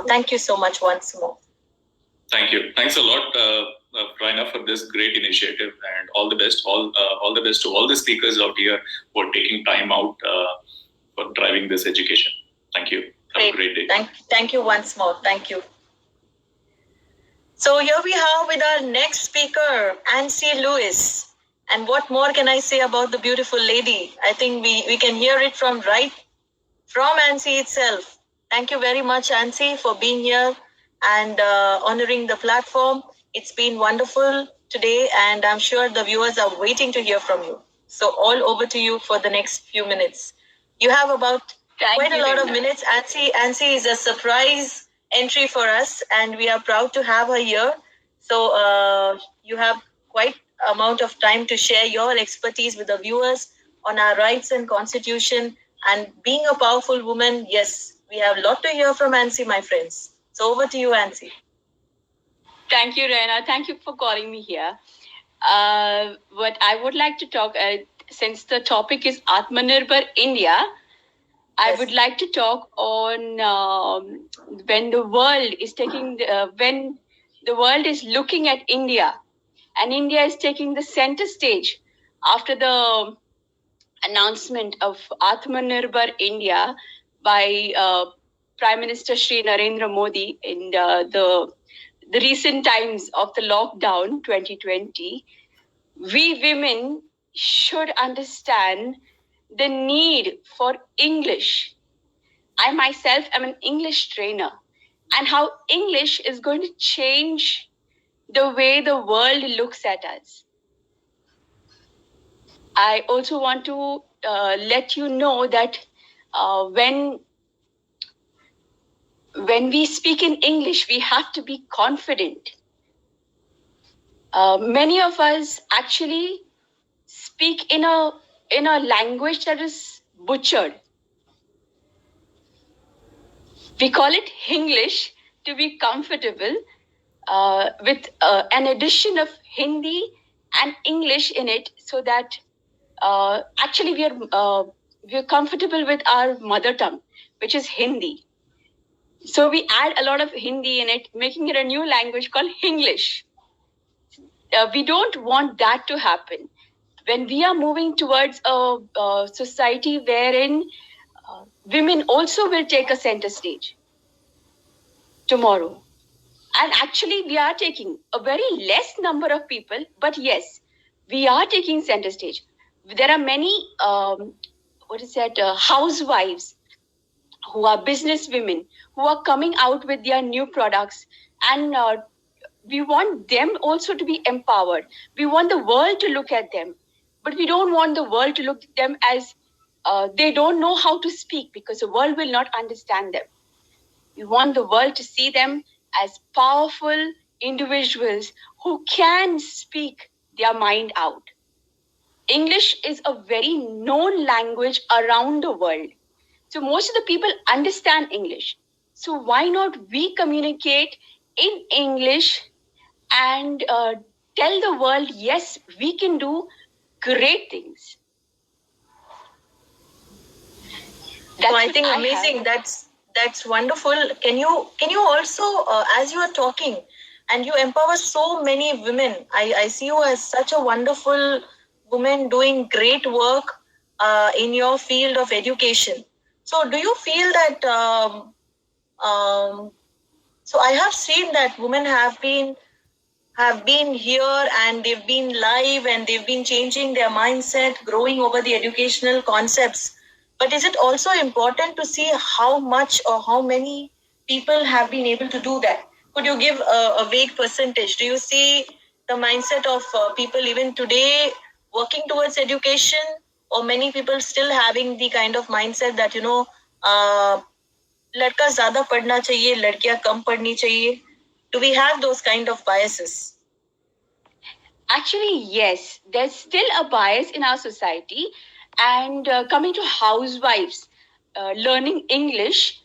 Thank you so much once more. Thank you. Thanks a lot, Raina, for this great initiative, and all the best. All the best to all the speakers out here for taking time out for driving this education. Thank you. Have a great day. Thank you once more. Thank you. So here we are with our next speaker, Ancy Lewis. And what more can I say about the beautiful lady? I think we can hear it from Ancy itself. Thank you very much, Ancy, for being here and honoring the platform. It's been wonderful today, and I'm sure the viewers are waiting to hear from you. So all over to you for the next few minutes. You have about quite a lot of minutes. Ancy is a surprise entry for us, and we are proud to have her here. So you have quite amount of time to share your expertise with the viewers on our rights and constitution. And being a powerful woman, yes, we have a lot to hear from Ancy, my friends. So over to you, Ancy. Thank you, Raina. Thank you for calling me here. What I would like to talk, since the topic is Atmanirbhar India, I would like to talk on when the world is when the world is looking at India, and India is taking the center stage after the announcement of Atmanirbhar India by Prime Minister Shri Narendra Modi in the recent times of the lockdown 2020. We women should understand the need for English. I myself am an English trainer, and how English is going to change the way the world looks at us. I also want to let you know that when we speak in English, we have to be confident. Many of us actually speak in a language that is butchered. We call it English to be comfortable with an addition of Hindi and English in it, so that actually we are comfortable with our mother tongue, which is Hindi. So we add a lot of Hindi in it, making it a new language called English. We don't want that to happen. When we are moving towards a society wherein women also will take a center stage tomorrow. And actually, we are taking a very less number of people, but yes, we are taking center stage. There are many, housewives who are business women who are coming out with their new products, and we want them also to be empowered. We want the world to look at them, but we don't want the world to look at them as they don't know how to speak, because the world will not understand them. We want the world to see them as powerful individuals who can speak their mind out. English is a very known language around the world. So most of the people understand English. So why not we communicate in English and tell the world, yes, we can do great things. That's I think amazing. That's wonderful. Can you also, as you are talking, and you empower so many women. I see you as such a wonderful woman doing great work in your field of education. So do you feel that? So I have seen that women have been here, and they've been live, and they've been changing their mindset, growing over the educational concepts. But is it also important to see how much or how many people have been able to do that? Could you give a vague percentage? Do you see the mindset of people even today working towards education, or many people still having the kind of mindset that, लड़का ज़्यादा पढ़ना चाहिए, लड़कियां कम पढ़नी चाहिए? Do we have those kind of biases? Actually, yes. There's still a bias in our society. And coming to housewives learning English,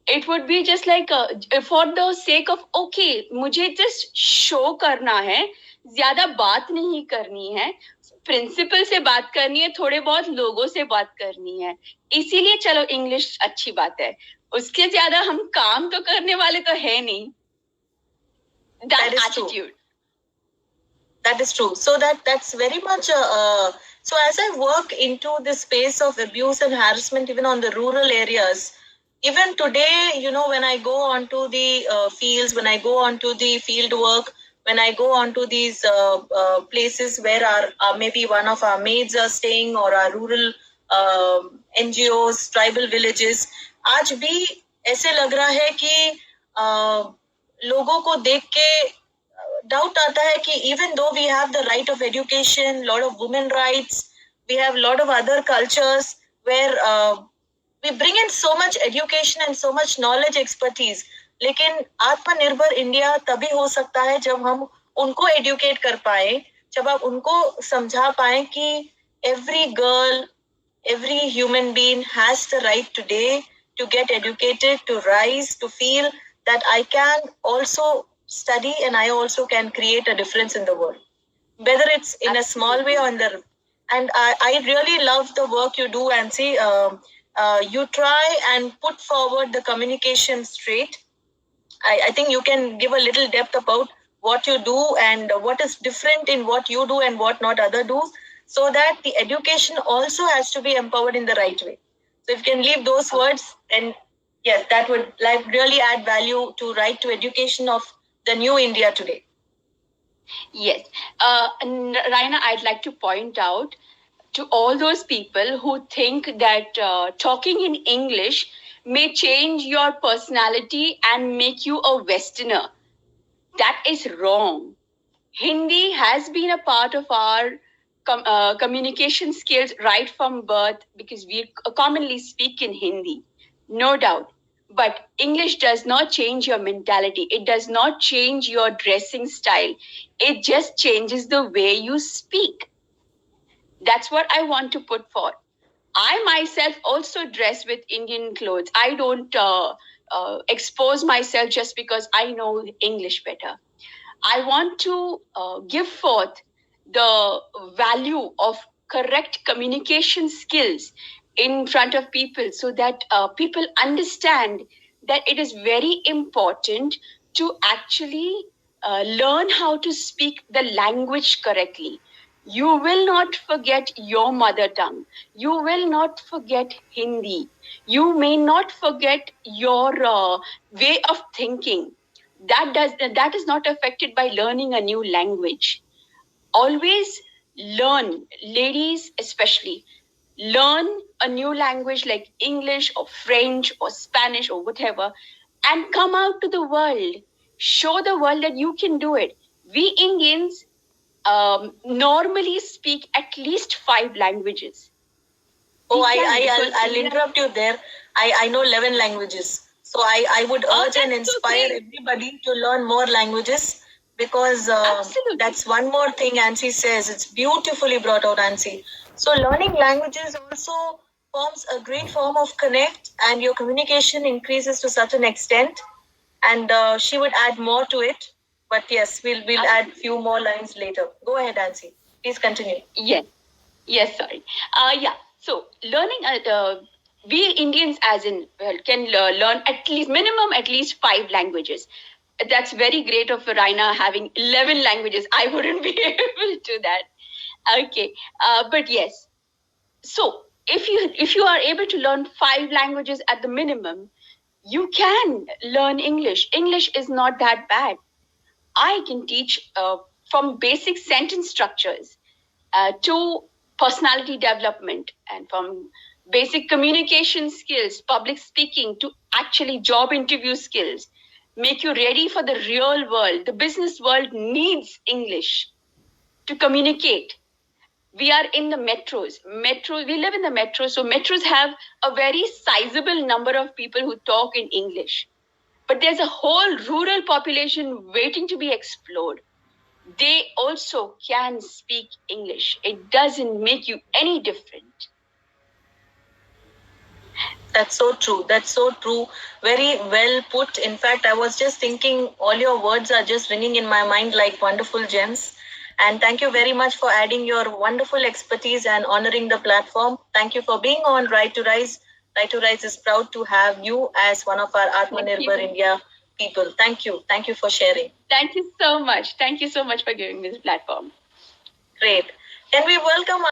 it would be just like for the sake of, okay, मुझे just show करना है, ज़्यादा बात नहीं करनी है. Principal से बात करनी है, थोड़े बहुत लोगों से बात करनी है, इसीलिए चलो इंग्लिश अच्छी बात है, उसके ज्यादा हम काम तो करने वाले तो है नहीं. That is true. Attitude. That is true. So that's very much. So as I work into the space of abuse and harassment, even on the rural areas, even today, you know, when I go onto the fields, when I go onto the field work, when I go onto these places where our maybe one of our maids are staying, or our rural NGOs, tribal villages, आज भी ऐसे लग रहा है कि लोगों को देख के doubt आता है कि even though we have the right of education, lot of women rights, we have lot of other cultures where we bring in so much education and so much knowledge, expertise, लेकिन आत्मनिर्भर India तभी हो सकता है जब हम उनको educate कर पाए, जब आप उनको समझा पाए कि every girl, every human being has the right today to get educated, to rise, to feel that I can also study and I also can create a difference in the world, whether it's in a small way or in the. And I really love the work you do, Ansi. You try and put forward the communication straight. I think you can give a little depth about what you do and what is different in what you do and what not other do, so that the education also has to be empowered in the right way. So if you can leave those words, then yes, that would like really add value to right to education of the new India today. Yes. Raina, I'd like to point out to all those people who think that talking in English may change your personality and make you a Westerner. That is wrong. Hindi has been a part of our communication skills right from birth, because we commonly speak in Hindi, no doubt. But English does not change your mentality. It does not change your dressing style. It just changes the way you speak. That's what I want to put forth. I myself also dress with Indian clothes. I don't expose myself just because I know English better. I want to give forth the value of correct communication skills in front of people, so that people understand that it is very important to actually learn how to speak the language correctly. You will not forget your mother tongue. You will not forget Hindi. You may not forget your way of thinking. That is not affected by learning a new language. Always learn, ladies especially, learn a new language like English or French or Spanish or whatever, and come out to the world. Show the world that you can do it. We Indians normally speak at least 5 languages. Oh, I'll interrupt you there. I know 11 languages. So I would urge and inspire everybody to learn more languages, because that's one more thing Ansi says. It's beautifully brought out, Ansi. So learning languages also forms a great form of connect, and your communication increases to such an extent. And she would add more to it. But yes, we'll add few more lines later. Go ahead, Ansi. Please continue. Yes, sorry. So learning, we Indians can learn at least 5 languages. That's very great of Raina having 11 languages. I wouldn't be able to do that. Okay, but yes. So if you are able to learn 5 languages at the minimum, you can learn English. English is not that bad. I can teach from basic sentence structures to personality development, and from basic communication skills, public speaking, to actually job interview skills, make you ready for the real world. The business world needs English to communicate. We are in the metros. We live in the metros, so metros have a very sizable number of people who talk in English. But there's a whole rural population waiting to be explored. They also can speak English. It doesn't make you any different. That's so true. That's so true. Very well put. In fact, I was just thinking all your words are just ringing in my mind like wonderful gems. And thank you very much for adding your wonderful expertise and honoring the platform. Thank you for being on Right to Rise. Right to Rise is proud to have you as one of our Atmanirbhar India people. Thank you. Thank you for sharing. Thank you so much. Thank you so much for giving me this platform. Great. Can we welcome